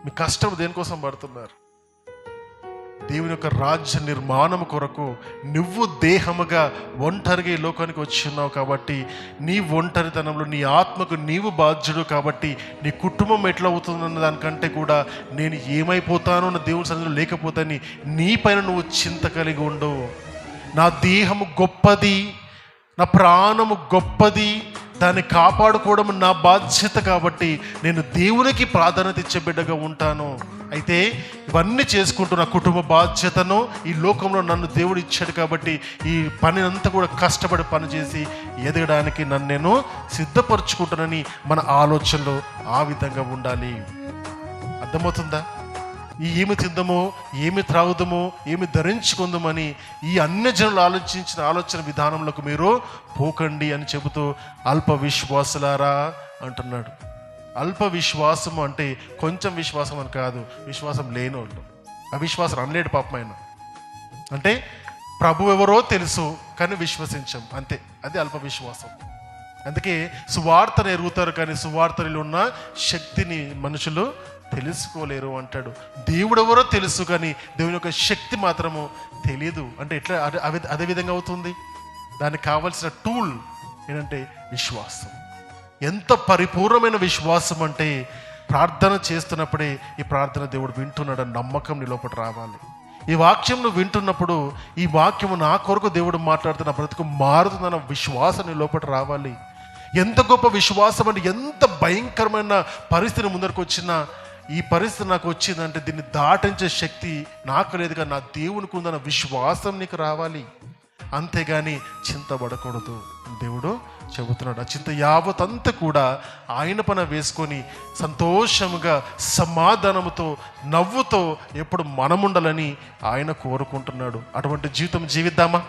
మీ కష్టం దేనికోసం పడుతున్నారు? దేవుని యొక్క రాజ్య నిర్మాణం కొరకు నువ్వు దేహముగా ఒంటరిగా ఈ లోకానికి వచ్చి ఉన్నావు కాబట్టి, నీ ఒంటరితనంలో నీ ఆత్మకు నీవు బాధ్యుడు కాబట్టి, నీ కుటుంబం ఎట్లా అవుతుందన్న దానికంటే కూడా నేను ఏమైపోతానో నా దేవుని సన్నిధిలో లేకపోతే నీ పైన నువ్వు చింత కలిగి ఉండవు. నా దేహము గొప్పది, నా ప్రాణము గొప్పది, దాన్ని కాపాడుకోవడం నా బాధ్యత కాబట్టి నేను దేవునికి ప్రాధాన్యత ఇచ్చే బిడ్డగా ఉంటాను. అయితే ఇవన్నీ చేసుకుంటూ నా కుటుంబ బాధ్యతను, ఈ లోకంలో నన్ను దేవుడు ఇచ్చాడు కాబట్టి ఈ పని అంతా కూడా కష్టపడి పనిచేసి ఎదగడానికి నన్ను నేను సిద్ధపరచుకుంటానని మన ఆలోచనలో ఆ విధంగా ఉండాలి. అర్థమవుతుందా? ఏమి తిందామో, ఏమి త్రాగుదామో, ఏమి ధరించుకుందామని ఈ అన్య జనులు ఆలోచించిన ఆలోచన విధానంలోకి మీరు పోకండి అని చెబుతూ అల్ప విశ్వాసులారా అంటున్నాడు. అల్ప విశ్వాసము అంటే కొంచెం విశ్వాసం అని కాదు, విశ్వాసం లేని వాళ్ళు, అవిశ్వాసం అనలేడు పాపం ఆయన. అంటే ప్రభు ఎవరో తెలుసు కానీ విశ్వసించం, అంతే, అది అల్ప విశ్వాసం. అందుకే సువార్తను ఎరుగుతారు కానీ సువార్తలో ఉన్న శక్తిని మనుషులు తెలుసుకోలేరు అంటాడు. దేవుడు ఎవరో తెలుసు కానీ దేవుని యొక్క శక్తి మాత్రము తెలియదు. అంటే ఎట్లా అదే విధంగా అవుతుంది? దానికి కావలసిన టూల్ ఏంటంటే విశ్వాసం. ఎంత పరిపూర్ణమైన విశ్వాసం అంటే ప్రార్థన చేస్తున్నప్పుడే ఈ ప్రార్థన దేవుడు వింటున్నాడని నమ్మకం నీ లోపల రావాలి. ఈ వాక్యం నువ్వు వింటున్నప్పుడు ఈ వాక్యము నా కొరకు దేవుడు మాట్లాడుతున్న బ్రతుకు మారుతుందన్న విశ్వాసం నీ లోపల రావాలి. ఎంత గొప్ప విశ్వాసం అంటే, ఎంత భయంకరమైన పరిస్థితి ముందరకు వచ్చినా ఈ పరిస్థితి నాకు వచ్చిందంటే దీన్ని దాటించే శక్తి నాకు లేదు కానీ నా దేవునికి ఉందన్న విశ్వాసం నీకు రావాలి. అంతేగాని చింతపడకూడదు దేవుడు చెబుతున్నాడు. ఆ చింత యావతంతా కూడా ఆయన పైన వేసుకొని సంతోషముగా సమాధానముతో నవ్వుతో ఎప్పుడు మనముండాలని ఆయన కోరుకుంటున్నాడు. అటువంటి జీవితం జీవిద్దామా?